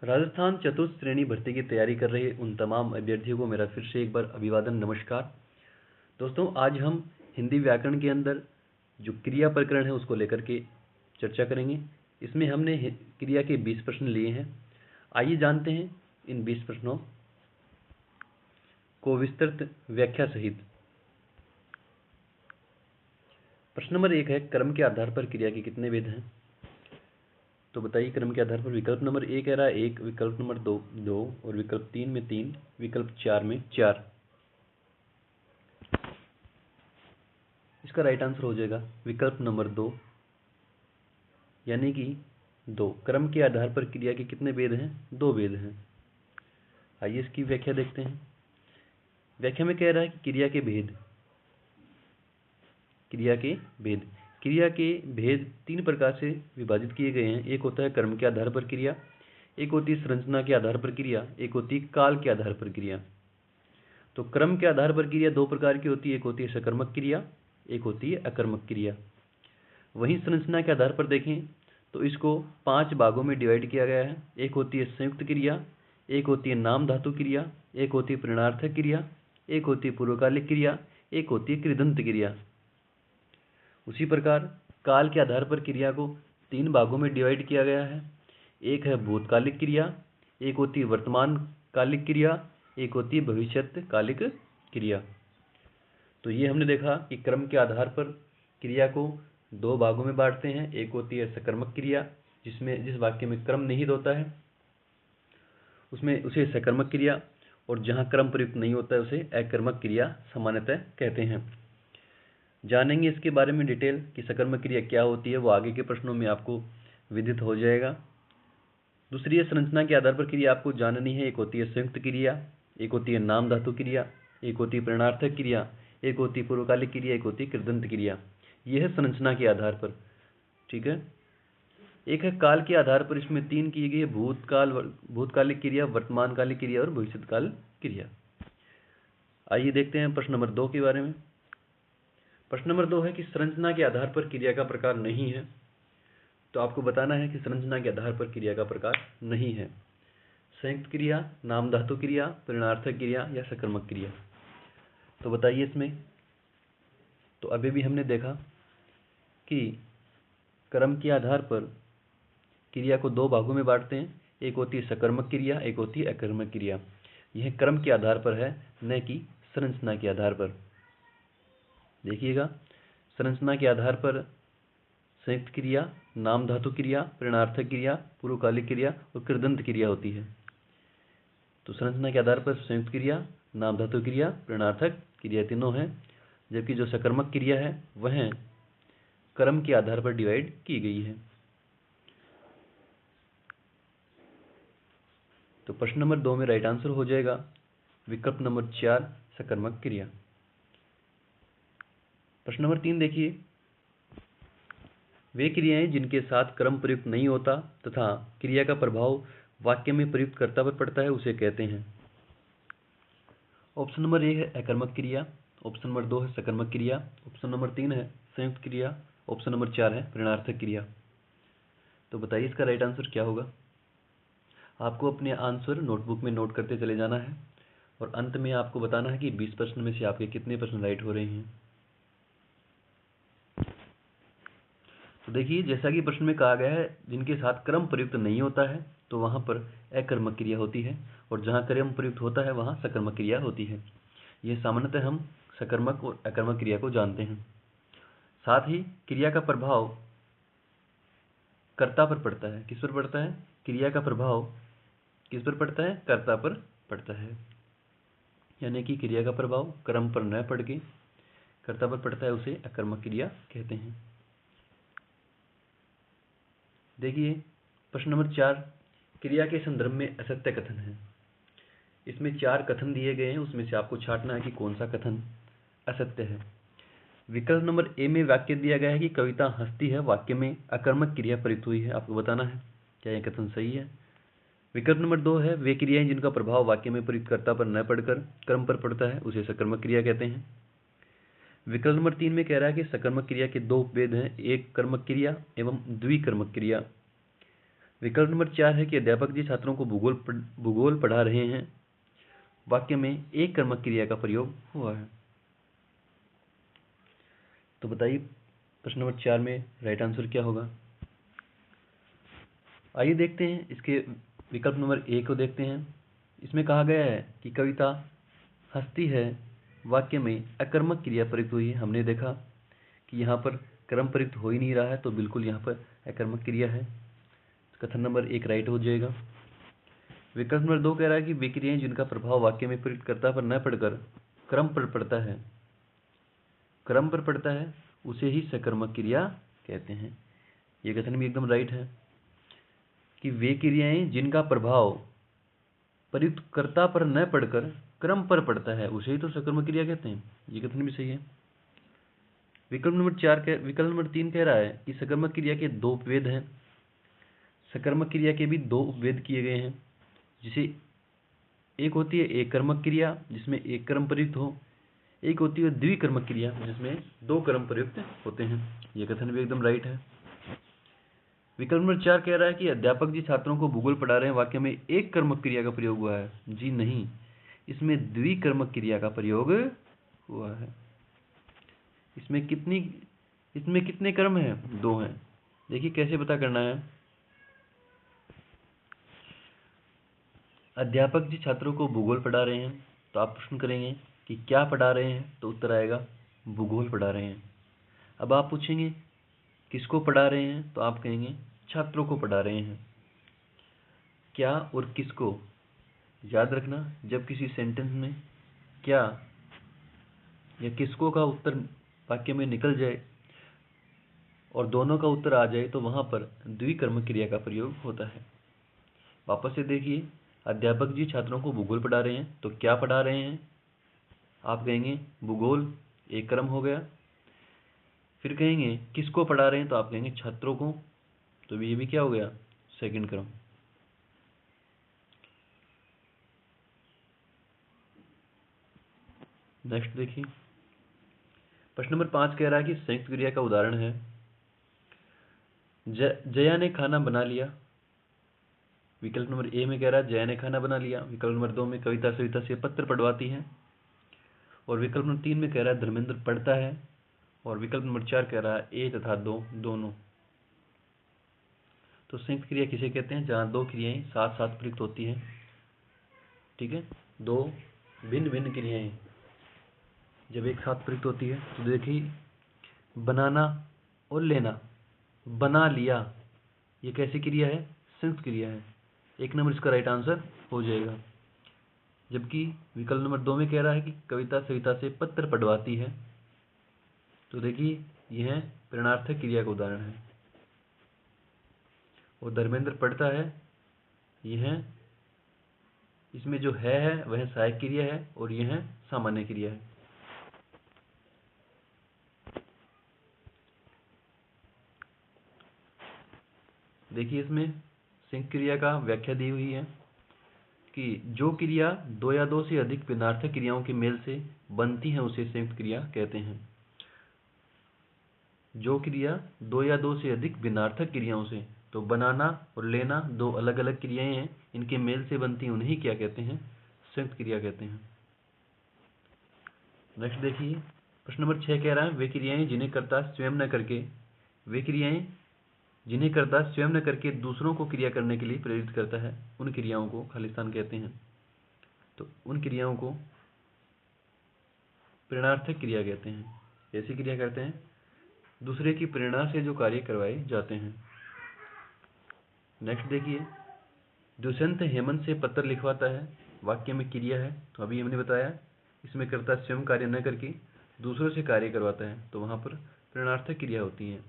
राजस्थान चतुर्थ श्रेणी भर्ती की तैयारी कर रहे उन तमाम अभ्यर्थियों को मेरा फिर से एक बार अभिवादन, नमस्कार। दोस्तों, आज हम हिंदी व्याकरण के अंदर जो क्रिया प्रकरण है उसको लेकर के चर्चा करेंगे। इसमें हमने क्रिया के 20 प्रश्न लिए हैं। आइए जानते हैं इन 20 प्रश्नों को विस्तृत व्याख्या सहित। प्रश्न नंबर 1 है, क्रम के आधार पर क्रिया के कितने भेद हैं? तो बताइए, क्रम के आधार पर विकल्प नंबर ए कह रहा है 1, विकल्प नंबर 2 और विकल्प 3 में 3, विकल्प 4 में 4। इसका राइट आंसर हो जाएगा विकल्प नंबर 2, यानी कि 2। क्रम के आधार पर क्रिया के कितने भेद हैं? 2 भेद हैं। आइए इसकी व्याख्या देखते हैं। व्याख्या में कह रहा है कि क्रिया के भेद। क्रिया के भेद 3 प्रकार से विभाजित किए गए हैं। एक होता है क्रम के आधार पर क्रिया, एक होती है संरचना के आधार पर क्रिया, एक होती है काल के आधार पर क्रिया। तो क्रम के आधार पर क्रिया 2 प्रकार की होती है, एक होती है सकर्मक क्रिया, एक होती है अकर्मक क्रिया। वहीं संरचना के आधार पर देखें तो इसको 5 भागों में डिवाइड किया गया है। एक होती है संयुक्त क्रिया, एक होती है नाम धातु क्रिया, एक होती है प्रणयार्थक क्रिया, एक होती है पूर्वकालिक क्रिया, एक होती है कृदंत क्रिया। उसी प्रकार काल के आधार पर क्रिया को 3 भागों में डिवाइड किया गया है। एक है भूतकालिक क्रिया, एक होती है वर्तमान कालिक क्रिया, एक होती है भविष्यकालिक क्रिया। तो ये हमने देखा कि क्रम के आधार पर क्रिया को 2 भागों में बांटते हैं। एक होती है सकर्मक क्रिया, जिस वाक्य में क्रम निहित होता है उसमें उसे सकर्मक क्रिया, और जहाँ क्रम प्रयुक्त नहीं होता है उसे अकर्मक क्रिया सामान्यतः कहते हैं। जानेंगे इसके बारे में डिटेल कि सकर्मक क्रिया क्या होती है, वो आगे के प्रश्नों में आपको विदित हो जाएगा। दूसरी है संरचना के आधार पर क्रिया आपको जाननी है। एक होती है संयुक्त क्रिया, एक होती है नाम धातु क्रिया, एक होती है प्रणयार्थक क्रिया, एक होती है पूर्वकालिक क्रिया, एक होती है कृदंत क्रिया। यह है संरचना के आधार पर। ठीक है। एक है काल के आधार पर, इसमें 3 की गई है, भूतकालिक क्रिया, वर्तमानकालिक क्रिया और भविष्यकाल क्रिया। आइए देखते हैं प्रश्न नंबर 2 के बारे में। प्रश्न नंबर 2 है कि संरचना के आधार पर क्रिया का प्रकार नहीं है। तो आपको बताना है कि संरचना के आधार पर क्रिया का प्रकार नहीं है। संयुक्त क्रिया, नाम धातु क्रिया, प्रणयार्थक क्रिया या सकर्मक क्रिया। तो बताइए इसमें। तो अभी भी हमने देखा कि क्रम के आधार पर क्रिया को 2 भागों में बांटते हैं। एक होती है सकर्मक क्रिया, एक होती है अकर्मक क्रिया। यह क्रम के आधार पर है, न कि संरचना के आधार पर। देखिएगा, संरचना के आधार पर संयुक्त क्रिया, नाम धातु क्रिया, प्रणयार्थक क्रिया, पूर्वकालिक क्रिया और कृदंत क्रिया होती है। तो संरचना के आधार पर संयुक्त क्रिया, नाम धातु क्रिया, प्रणयार्थक क्रिया तीनों हैं, जबकि जो सकर्मक क्रिया है वह क्रम के आधार पर डिवाइड की गई है। तो प्रश्न नंबर 2 में राइट आंसर हो जाएगा विकल्प नंबर 4, सकर्मक क्रिया। प्रश्न नंबर 3 देखिए, वे क्रियाएं जिनके साथ क्रम प्रयुक्त नहीं होता तथा क्रिया का प्रभाव वाक्य में प्रयुक्त कर्ता पर पड़ता है उसे कहते हैं। ऑप्शन नंबर 1 है अकर्मक क्रिया, ऑप्शन नंबर 2 है सकर्मक क्रिया, ऑप्शन नंबर 3 है संयुक्त क्रिया, ऑप्शन नंबर 4 है प्रणयार्थक क्रिया। तो बताइए इसका राइट आंसर क्या होगा। आपको अपने आंसर नोटबुक में नोट करते चले जाना है और अंत में आपको बताना है कि 20 प्रश्न में से आपके कितने प्रश्न राइट हो रहे हैं। तो देखिए, जैसा कि प्रश्न में कहा गया है, जिनके साथ क्रम प्रयुक्त नहीं होता है तो वहां पर अकर्मक क्रिया होती है, और जहां क्रम प्रयुक्त होता है वहां सकर्मक क्रिया होती है। यह सामान्यतः हम सकर्मक और अकर्मक क्रिया को जानते हैं। साथ ही क्रिया का प्रभाव कर्ता पर पड़ता है। किस पर पड़ता है? क्रिया का प्रभाव किस पर पड़ता है? कर्ता पर पड़ता है। यानी कि क्रिया का प्रभाव क्रम पर न पड़ के कर्ता पर पड़ता है, उसे अकर्मक क्रिया कहते हैं। देखिए, प्रश्न नंबर 4, क्रिया के संदर्भ में असत्य कथन है। इसमें 4 कथन दिए गए हैं, उसमें से आपको छांटना है कि कौन सा कथन असत्य है। विकल्प नंबर ए में वाक्य दिया गया है कि कविता हंसती है, वाक्य में अकर्मक क्रिया प्रयुक्त हुई है। आपको बताना है क्या यह कथन सही है। विकल्प नंबर 2 है वे क्रियाएं जिनका प्रभाव वाक्य में प्रयुक्तकर्ता पर न पड़कर क्रम पर पड़ता है उसे सकर्मक क्रिया कहते हैं। विकल्प नंबर 3 में कह रहा है कि सकर्मक क्रिया के 2 भेद हैं, एक कर्मक क्रिया एवं द्विकर्मक क्रिया। विकल्प नंबर 4 है कि अध्यापक जी छात्रों को भूगोल पढ़ा रहे हैं। वाक्य में एक कर्मक क्रिया का प्रयोग हुआ है। तो बताइए प्रश्न नंबर 4 में राइट आंसर क्या होगा। आइए देखते हैं इसके विकल्प नंबर 1 को देखते हैं। इसमें कहा गया है कि कविता हंसती है। वाक्य में अकर्मक क्रिया प्रयुक्त हुई है। हमने देखा कि यहाँ पर कर्म प्रयुक्त हो ही नहीं रहा है, तो बिल्कुल यहाँ पर अकर्मक क्रिया है। कथन नंबर 1 राइट हो जाएगा। विकल्प नंबर 2 कह रहा है कि वे क्रियाएं जिनका प्रभाव वाक्य में प्रयुक्त कर्ता पर न पड़कर क्रम पर पड़ता है, क्रम पर पड़ता है, उसे ही सकर्मक क्रिया कहते हैं। ये कथन भी एकदम राइट है कि वे क्रियाएं जिनका प्रभाव प्रयुक्त कर्ता पर न पड़कर क्रम पर पड़ता है, उसे ही तो सकर्मक क्रिया कहते हैं। ये कथन भी सही है। विकल्प नंबर 3 कह रहा है कि सकर्मक क्रिया के दो उपवेद हैं। सकर्मक क्रिया के भी दो उपवेद किए गए हैं, जिसे एक होती है एक कर्मक क्रिया जिसमें एक कर्म प्रयुक्त हो, एक होती है द्विकर्मक क्रिया जिसमें दो कर्म प्रयुक्त होते हैं। यह कथन भी एकदम राइट है। विकल्प नंबर 4 कह रहा है कि अध्यापक जी छात्रों को भूगोल पढ़ा रहे हैं। वाक्य में एक कर्मक क्रिया का प्रयोग हुआ है। जी नहीं, इसमें द्विकर्मक क्रिया का प्रयोग हुआ है। इसमें कितने कर्म हैं? 2 हैं। देखिए कैसे पता करना है। अध्यापक जी छात्रों को भूगोल पढ़ा रहे हैं, तो आप प्रश्न करेंगे कि क्या पढ़ा रहे हैं, तो उत्तर आएगा भूगोल पढ़ा रहे हैं। अब आप पूछेंगे किसको पढ़ा रहे हैं, तो आप कहेंगे छात्रों को पढ़ा रहे हैं। क्या और किसको याद रखना, जब किसी सेंटेंस में क्या या किसको का उत्तर वाक्य में निकल जाए और दोनों का उत्तर आ जाए, तो वहां पर द्विकर्मक क्रिया का प्रयोग होता है। वापस से देखिए, अध्यापक जी छात्रों को भूगोल पढ़ा रहे हैं, तो क्या पढ़ा रहे हैं? आप कहेंगे भूगोल, एक क्रम हो गया। फिर कहेंगे किसको पढ़ा रहे हैं, तो आप कहेंगे छात्रों को, तो ये भी क्या हो गया? सेकंड क्रम। नेक्स्ट देखिए, प्रश्न नंबर 5 कह रहा है कि संयुक्त क्रिया का उदाहरण है। जया ने खाना बना लिया। विकल्प नंबर ए में कह रहा है जया ने खाना बना लिया। विकल्प नंबर 2 में कविता सविता से पत्र पढ़वाती है। और विकल्प नंबर 3 में कह रहा है धर्मेंद्र पढ़ता है। और विकल्प नंबर 4 कह रहा है ए तथा 2 दोनों। तो संयुक्त क्रिया किसे कहते हैं? जहाँ दो क्रियाएं साथ साथ प्रयुक्त होती हैं। ठीक है, दो भिन्न भिन्न क्रियाएं जब एक साथ प्रयुक्त होती है। तो देखिए, बनाना और लेना, बना लिया, ये कैसी क्रिया है? संयुक्त क्रिया है। 1 नंबर इसका राइट आंसर हो जाएगा। जबकि विकल्प नंबर 2 में कह रहा है कि कविता सविता से पत्र पढ़वाती है। तो देखिए, यह प्रेरणार्थक क्रिया का उदाहरण है। और धर्मेंद्र पढ़ता है, यह इसमें जो है वह सहायक क्रिया है और यह सामान्य क्रिया है। देखिए, इसमें संयुक्त क्रिया का व्याख्या दी हुई है कि जो क्रिया दो या दो से अधिक भिन्नार्थक क्रियाओं के मेल से बनती है उसे संयुक्त क्रिया कहते हैं। जो क्रिया दो या दो से अधिक भिन्नार्थक क्रियाओं से, तो बनाना और लेना दो अलग अलग क्रियाएं हैं, इनके मेल से बनती हैं, उन्हें क्या कहते हैं? संयुक्त क्रिया कहते हैं। नेक्स्ट देखिए, प्रश्न नंबर 6 कह रहा है वे क्रियाएं जिन्हें कर्ता स्वयं न करके दूसरों को क्रिया करने के लिए प्रेरित करता है, उन क्रियाओं को खालिस्तान कहते हैं। तो उन क्रियाओं को प्रेरणार्थक क्रिया कहते हैं। ऐसी क्रिया करते हैं दूसरे की प्रेरणा से जो कार्य करवाए जाते हैं। नेक्स्ट देखिए, दुष्यंत हेमंत से पत्र लिखवाता है। वाक्य में क्रिया है, तो अभी हमने बताया इसमें कर्ता स्वयं कार्य न करके दूसरों से कार्य करवाता है, तो वहां पर प्रेरणार्थक क्रिया होती है।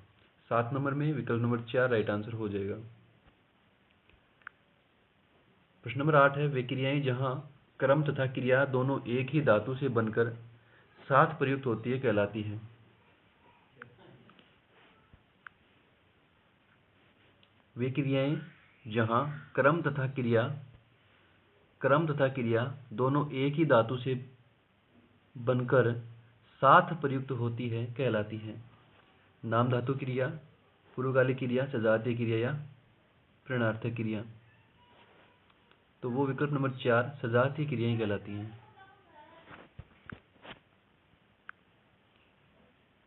7 नंबर में विकल्प नंबर 4 राइट आंसर हो जाएगा। प्रश्न नंबर 8 है वे क्रियाएं जहां कर्म तथा क्रिया दोनों एक ही धातु से बनकर साथ प्रयुक्त होती है कहलाती है। वे क्रियाएं जहां कर्म तथा क्रिया दोनों एक ही धातु से बनकर साथ प्रयुक्त होती है कहलाती है। नाम धातु क्रिया, पूर्वकालिक क्रिया, सजातीय क्रिया या प्रणयार्थक क्रिया। तो वो विकल्प नंबर 4 सजातीय क्रियाएं कहलाती हैं।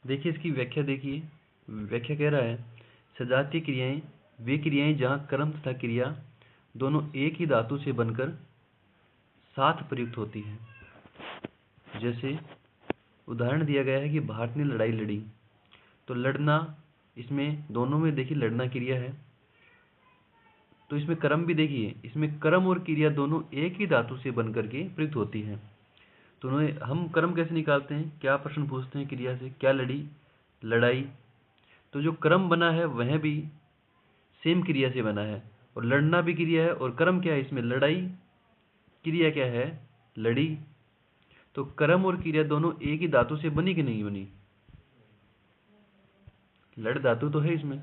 देखिए इसकी व्याख्या देखिए, व्याख्या कह रहा है सजातीय क्रियाएं वे क्रियाएं जहां कर्म तथा क्रिया दोनों एक ही धातु से बनकर साथ प्रयुक्त होती है। जैसे उदाहरण दिया गया है कि भारत ने लड़ाई लड़ी, तो लड़ना, इसमें दोनों में देखिए लड़ना क्रिया है, तो इसमें कर्म भी देखिए, इसमें कर्म और क्रिया दोनों एक ही धातु से बनकर के प्रयुक्त होती है। तो उन्हें हम कर्म कैसे निकालते हैं, क्या प्रश्न पूछते हैं क्रिया से, क्या लड़ी, लड़ाई। तो जो कर्म बना है वह भी सेम क्रिया से बना है, और लड़ना भी क्रिया है, और कर्म क्या है इसमें, लड़ाई, क्रिया क्या है, लड़ी। तो कर्म और क्रिया दोनों एक ही धातु से बनी कि नहीं बनी, लड़ धातु तो है इसमें,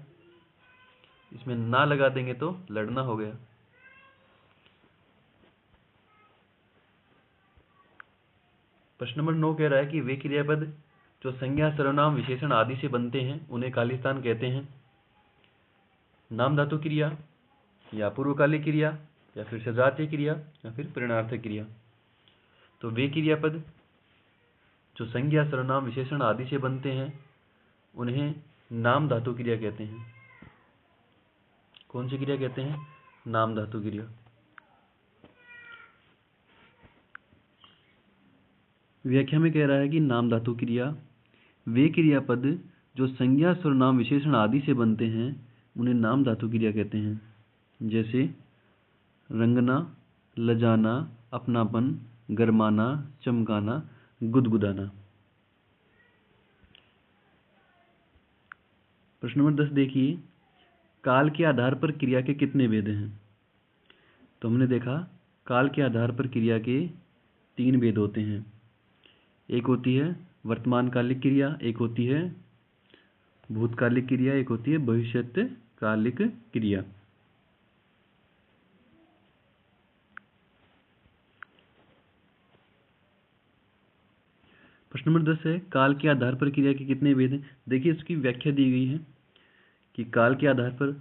इसमें ना लगा देंगे तो लड़ना हो गया। प्रश्न नंबर 9 कह रहा है कि वे क्रियापद जो संज्ञा सर्वनाम विशेषण आदि से बनते हैं उन्हें खालिस्तान कहते हैं। नाम धातु क्रिया, या पूर्वकालिक क्रिया, या फिर सजातीय क्रिया, या फिर प्रेरणार्थक क्रिया। तो वे क्रियापद जो संज्ञा सर्वनाम विशेषण आदि से बनते हैं उन्हें नाम धातु क्रिया कहते हैं। कौन सी क्रिया कहते हैं, नाम धातु क्रिया। व्याख्या में कह रहा है कि नाम धातु क्रिया वे क्रियापद जो संज्ञा सर्वनाम विशेषण आदि से बनते हैं उन्हें नाम धातु क्रिया कहते हैं। जैसे रंगना, लजाना, अपनापन, गरमाना, चमकाना, गुदगुदाना। प्रश्न नंबर 10 देखिए, काल के आधार पर क्रिया के कितने भेद हैं। तो हमने देखा काल के आधार पर क्रिया के 3 भेद होते हैं। एक होती है वर्तमान कालिक क्रिया, एक होती है भूतकालिक क्रिया, एक होती है भविष्यकालिक क्रिया। प्रश्न नंबर 10 है काल के आधार पर क्रिया के कितने भेद हैं। देखिए इसकी व्याख्या दी गई है कि काल के आधार पर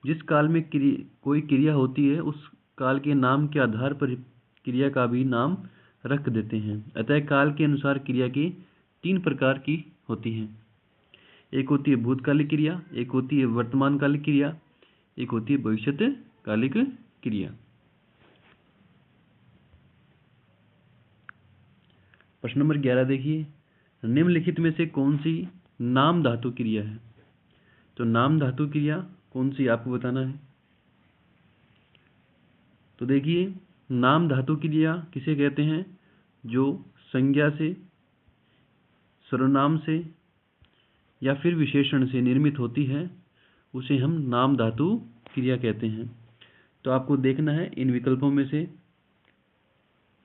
जिस काल में कोई क्रिया होती है उस काल के नाम के आधार पर क्रिया का भी नाम रख देते हैं। अतः काल के अनुसार क्रिया की 3 प्रकार की होती हैं। एक होती है भूतकालिक क्रिया, एक होती है वर्तमान कालिक क्रिया, एक होती है भविष्यकालिक क्रिया। प्रश्न नंबर 11 देखिए, निम्नलिखित में से कौन सी नाम धातु क्रिया है। तो नाम धातु क्रिया कौन सी आपको बताना है। तो देखिए नाम धातु क्रिया किसे कहते हैं, जो संज्ञा से, सर्वनाम से या फिर विशेषण से निर्मित होती है उसे हम नाम धातु क्रिया कहते हैं। तो आपको देखना है इन विकल्पों में से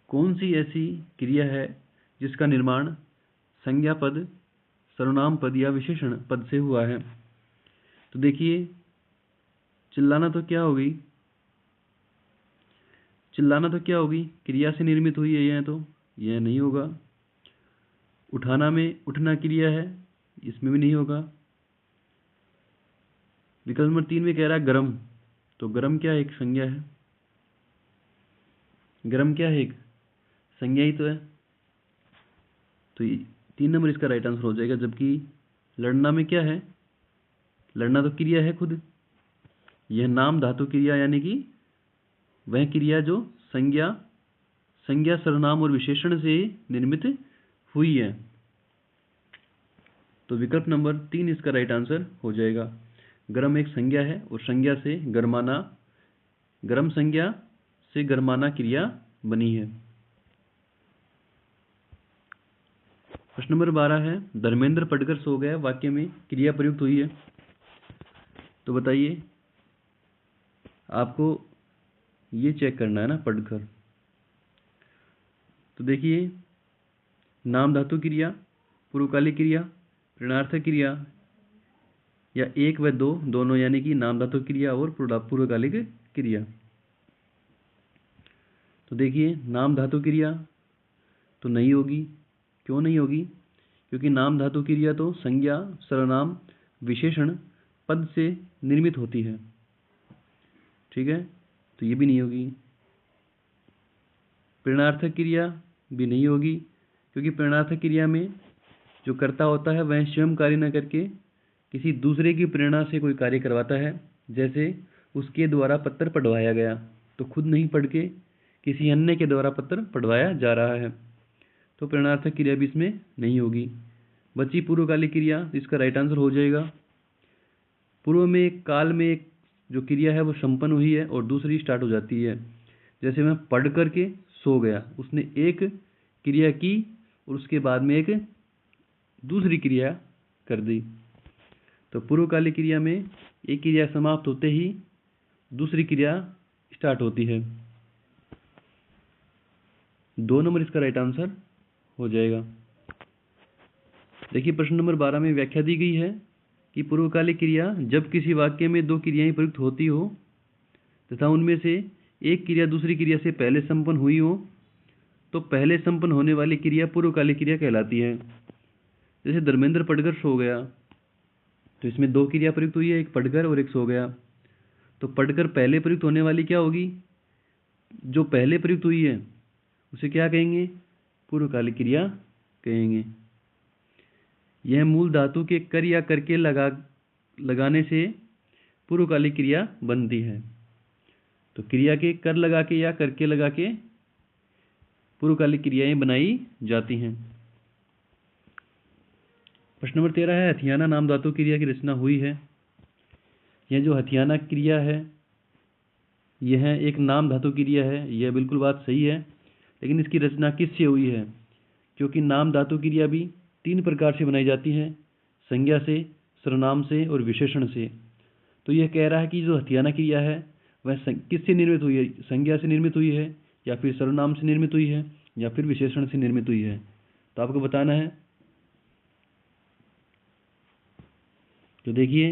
कौन सी ऐसी क्रिया है जिसका निर्माण संज्ञा पद, सर्वनाम पद या विशेषण पद से हुआ है। तो देखिए चिल्लाना तो क्या होगी, चिल्लाना तो क्या होगी, क्रिया से निर्मित हुई है यह, तो यह नहीं होगा। उठाना में उठना क्रिया है, इसमें भी नहीं होगा। विकल्प नंबर 3 में कह रहा है गरम, तो गरम क्या है, एक संज्ञा है। गरम क्या है, एक संज्ञा ही तो है। तो 3 नंबर इसका राइट आंसर हो जाएगा। जबकि लड़ना में क्या है, लड़ना तो क्रिया है खुद, यह नाम धातु क्रिया यानी कि वह क्रिया जो संज्ञा, सर्वनाम और विशेषण से निर्मित हुई है। तो विकल्प नंबर 3 इसका राइट आंसर हो जाएगा। गरम एक संज्ञा है और संज्ञा से गरमाना, गरम संज्ञा से गरमाना क्रिया बनी है। प्रश्न नंबर 12 है धर्मेंद्र पढ़कर सो गया, वाक्य में क्रिया प्रयुक्त हुई है। तो बताइए, आपको ये चेक करना है ना पढ़कर। तो देखिए नाम धातु क्रिया, पूर्वकालिक क्रिया, प्रेरणार्थक क्रिया या 1 व 2 दोनों, यानी कि नाम धातु क्रिया और पूर्वकालिक क्रिया। तो देखिए नाम धातु क्रिया तो नहीं होगी। क्यों नहीं होगी, क्योंकि नाम धातु क्रिया तो संज्ञा, सर्वनाम, विशेषण पद से निर्मित होती है। ठीक है, तो ये भी नहीं होगी। प्रेरणार्थक क्रिया भी नहीं होगी, क्योंकि प्रेरणार्थक क्रिया में जो कर्ता होता है वह स्वयं कार्य न करके किसी दूसरे की प्रेरणा से कोई कार्य करवाता है। जैसे उसके द्वारा पत्र पढ़वाया गया, तो खुद नहीं पढ़ के किसी अन्य के द्वारा पत्र पढ़वाया जा रहा है, तो प्रेरणार्थक क्रिया भी इसमें नहीं होगी। बची पूर्वकालिक क्रिया, इसका राइट आंसर हो जाएगा। पूर्व में एक काल में एक जो क्रिया है वो संपन्न हुई है और दूसरी स्टार्ट हो जाती है। जैसे मैं पढ़ करके सो गया, उसने एक क्रिया की और उसके बाद में एक दूसरी क्रिया कर दी। तो पूर्वकालिक क्रिया में एक क्रिया समाप्त होते ही दूसरी क्रिया स्टार्ट होती है। 2 नंबर इसका राइट आंसर हो जाएगा। देखिए प्रश्न नंबर 12 में व्याख्या दी गई है कि पूर्वकालिक क्रिया जब किसी वाक्य में 2 क्रियाएं प्रयुक्त होती हो तथा उनमें से एक क्रिया दूसरी क्रिया से पहले संपन्न हुई हो, तो पहले संपन्न होने वाली क्रिया पूर्वकालिक क्रिया कहलाती है। जैसे धर्मेंद्र पढ़कर सो गया, तो इसमें 2 क्रिया प्रयुक्त हुई है, एक पढ़कर और एक सो गया। तो पढ़कर पहले प्रयुक्त होने वाली क्या होगी? जो पहले प्रयुक्त हुई है उसे क्या कहेंगे? पूर्वकालिक क्रिया कहेंगे। यह मूल धातु के कर या करके लगाने से पूर्वकालिक क्रिया बनती है। तो क्रिया के कर लगा के या करके लगा के पूर्वकालिक क्रियाएं बनाई जाती हैं। प्रश्न नंबर 13 है, हथियाना नाम धातु क्रिया की रचना हुई है। यह जो हथियाना क्रिया है यह एक नाम धातु क्रिया है, यह बिल्कुल बात सही है। लेकिन इसकी रचना किससे हुई है? क्योंकि नाम धातु क्रिया भी 3 प्रकार से बनाई जाती है, संज्ञा से, सर्वनाम से और विशेषण से। तो यह कह रहा है कि जो हथियाना क्रिया है वह किससे निर्मित हुई है? संज्ञा से निर्मित हुई है, या फिर सर्वनाम से निर्मित हुई है, या फिर विशेषण से निर्मित हुई है। तो आपको बताना है। तो देखिए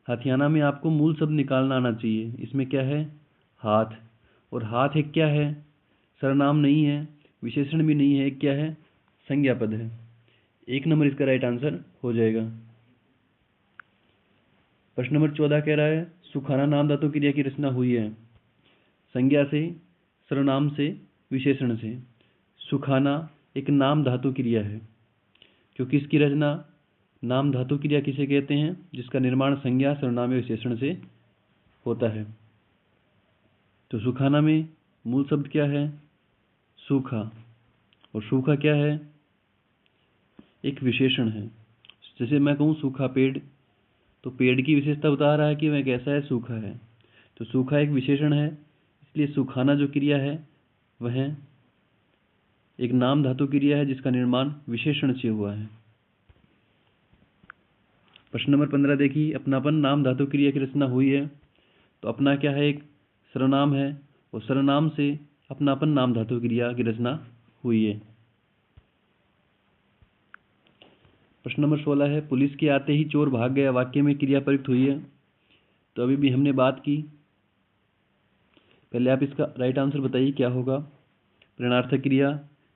हथियाना में आपको मूल शब्द निकालना आना चाहिए। इसमें क्या है? हाथ। और हाथ एक क्या है? सर्वनाम नहीं है, विशेषण भी नहीं है, एक क्या है? संज्ञा पद है। 1 नंबर इसका राइट आंसर हो जाएगा। प्रश्न नंबर 14 कह रहा है, सुखाना नाम धातु क्रिया की रचना हुई है संज्ञा से, सर्वनाम से, विशेषण से। सुखाना एक नाम धातु क्रिया है, क्योंकि इसकी रचना नाम धातु क्रिया किसे कहते हैं? जिसका निर्माण संज्ञा, सर्वनाम या विशेषण से होता है। तो सुखाना में मूल शब्द क्या है? सूखा। और सूखा क्या है? एक विशेषण है। जैसे मैं कहूँ सूखा पेड़, तो पेड़ की विशेषता बता रहा है कि वह कैसा है? सूखा है। तो सूखा एक विशेषण है, इसलिए सुखाना जो क्रिया है वह एक नाम धातु क्रिया है जिसका निर्माण विशेषण से हुआ है। प्रश्न नंबर 15 देखिए, अपनापन नाम धातु क्रिया की रचना हुई है। तो अपना क्या है? एक सर्वनाम है, और सर्वनाम से अपनापन नाम धातु क्रिया की रचना हुई है। प्रश्न नंबर 16 है, पुलिस के आते ही चोर भाग गया वाक्य में क्रिया प्रयुक्त हुई है। तो अभी भी हमने बात की, पहले आप इसका राइट आंसर बताइए क्या होगा? प्रेरणार्थक क्रिया,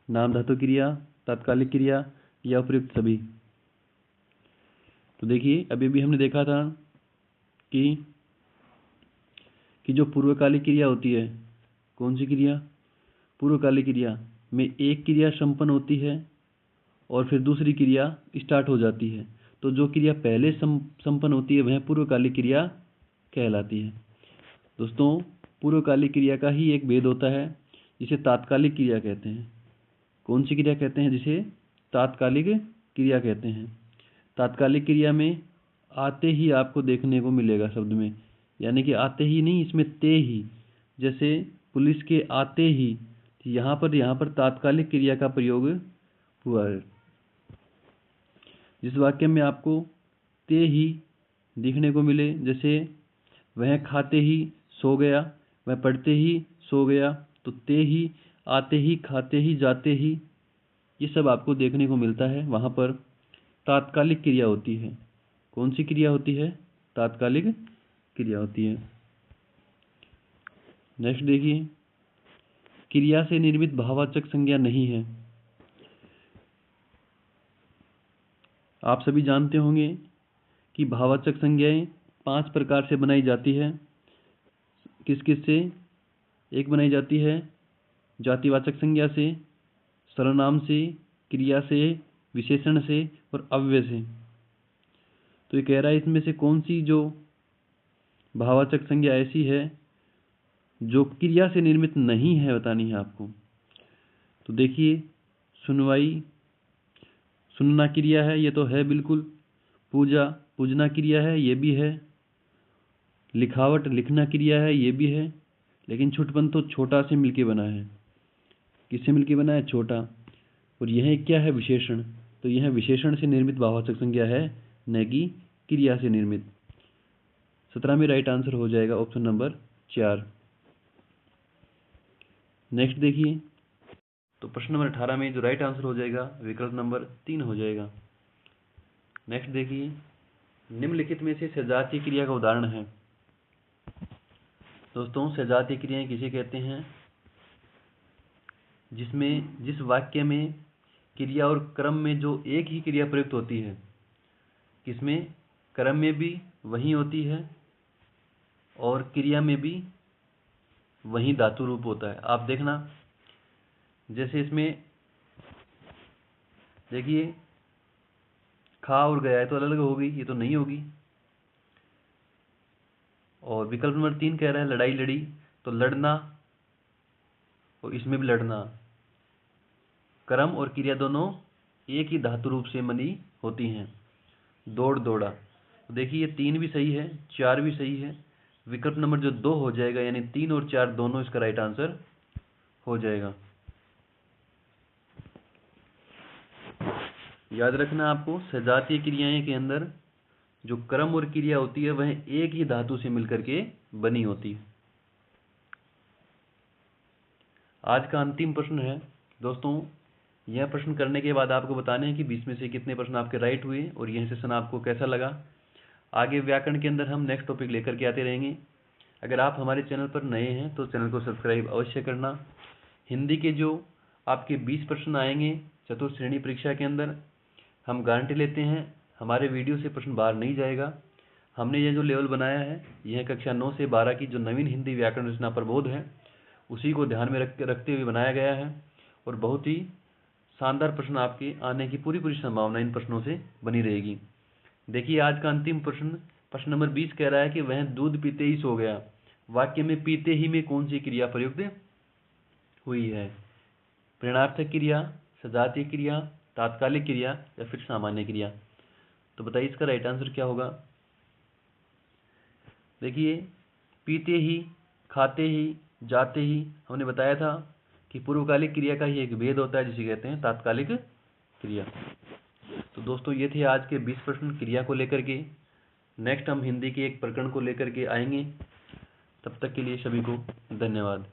नाम धातु क्रिया, तात्कालिक क्रिया या उपयुक्त सभी। तो देखिए अभी भी हमने देखा था कि जो पूर्वकालिक क्रिया होती है, कौन सी क्रिया? पूर्वकालिक क्रिया में एक क्रिया संपन्न होती है और फिर दूसरी क्रिया स्टार्ट हो जाती है। तो जो क्रिया पहले संपन्न होती है वह पूर्वकालिक क्रिया कहलाती है। दोस्तों पूर्वकालिक क्रिया का ही एक भेद होता है जिसे तात्कालिक क्रिया कहते हैं। कौन सी क्रिया कहते हैं? जिसे तात्कालिक क्रिया कहते हैं। तात्कालिक क्रिया में आते ही आपको देखने को मिलेगा शब्द में, यानी कि आते ही नहीं, इसमें ते ही। जैसे पुलिस के आते ही, यहाँ पर तात्कालिक क्रिया का प्रयोग हुआ है। जिस वाक्य में आपको ते ही दिखने को मिले, जैसे वह खाते ही सो गया, वह पढ़ते ही सो गया, तो ते ही, आते ही, खाते ही, जाते ही, ये सब आपको देखने को मिलता है। वहाँ पर तात्कालिक क्रिया होती है। कौन सी क्रिया होती है? तात्कालिक क्रिया होती है। नेक्स्ट देखिए, क्रिया से निर्मित भाववाचक संज्ञा नहीं है। आप सभी जानते होंगे कि भाववाचक संज्ञाएं 5 प्रकार से बनाई जाती है। किस किस से? एक बनाई जाती है जातिवाचक संज्ञा से, सर्वनाम से, क्रिया से, विशेषण से और अव्यय से। तो ये कह रहा है इसमें से कौन सी जो भाववाचक संज्ञा ऐसी है जो क्रिया से निर्मित नहीं है, बतानी है आपको। तो देखिए, सुनवाई सुनना क्रिया है, ये तो है बिल्कुल। पूजा पूजना क्रिया है, ये भी है। लिखावट लिखना क्रिया है, ये भी है। लेकिन छुटपन तो छोटा से मिलके बना है। किससे मिलके बना है? छोटा। और यह क्या है? विशेषण। तो यह विशेषण से निर्मित भाववाचक संज्ञा है, न कि क्रिया से निर्मित। 17 में राइट आंसर हो जाएगा ऑप्शन नंबर 4। नेक्स्ट देखिए, तो प्रश्न नंबर 18 में जो राइट आंसर हो जाएगा विकल्प नंबर 3 हो जाएगा। नेक्स्ट देखिए, निम्नलिखित में से सजातीय क्रिया का उदाहरण है। दोस्तों, सजातीय क्रियाएं किसे कहते हैं? जिस वाक्य में क्रिया और क्रम में जो एक ही क्रिया प्रयुक्त होती है, किसमें? क्रम में भी वही होती है और क्रिया में भी वही धातु रूप होता है। आप देखना, जैसे इसमें देखिए, खा और गया है तो अलग अलग होगी, ये तो नहीं होगी। और विकल्प नंबर 3 कह रहा है लड़ाई लड़ी, तो लड़ना और इसमें भी लड़ना, क्रम और क्रिया दोनों एक ही धातु रूप से बनी होती हैं। दौड़ दौड़ा, तो देखिए ये 3 भी सही है, 4 भी सही है। विकल्प नंबर जो 2 हो जाएगा, यानी 3 और 4 दोनों इसका राइट आंसर हो जाएगा। याद रखना आपको, सजातीय क्रियाएं के अंदर जो क्रम और क्रिया होती है वह एक ही धातु से मिलकर के बनी होती है। आज का अंतिम प्रश्न है दोस्तों। यह प्रश्न करने के बाद आपको बताने हैं कि 20 में से कितने प्रश्न आपके राइट हुए और यह सेशन आपको कैसा लगा। आगे व्याकरण के अंदर हम नेक्स्ट टॉपिक लेकर के आते रहेंगे। अगर आप हमारे चैनल पर नए हैं तो चैनल को सब्सक्राइब अवश्य करना। हिंदी के जो आपके 20 प्रश्न आएंगे चतुर्थ श्रेणी परीक्षा के अंदर, हम गारंटी लेते हैं हमारे वीडियो से प्रश्न बाहर नहीं जाएगा। हमने ये जो लेवल बनाया है, यह कक्षा 9 से 12 की जो नवीन हिंदी व्याकरण रचना प्रबोध है, उसी को ध्यान में रखते हुए बनाया गया है। और बहुत ही शानदार प्रश्न आपके आने की पूरी संभावना इन प्रश्नों से बनी रहेगी। देखिए, आज का अंतिम प्रश्न नंबर 20 कह रहा है कि वह दूध पीते ही सो गया। वाक्य में पीते ही में कौन सी क्रिया प्रयुक्त हुई है? प्रेरणार्थक क्रिया, सजातीय क्रिया, तात्कालिक क्रिया या फिर सामान्य क्रिया? तो बताइए इसका राइट आंसर क्या होगा। देखिए, पीते ही, खाते ही, जाते ही, हमने बताया था कि पूर्वकालिक क्रिया का ही एक भेद होता है जिसे कहते हैं तात्कालिक क्रिया। तो दोस्तों, ये थे आज के 20 प्रश्न क्रिया को लेकर के। नेक्स्ट हम हिंदी के एक प्रकरण को लेकर के आएंगे। तब तक के लिए सभी को धन्यवाद।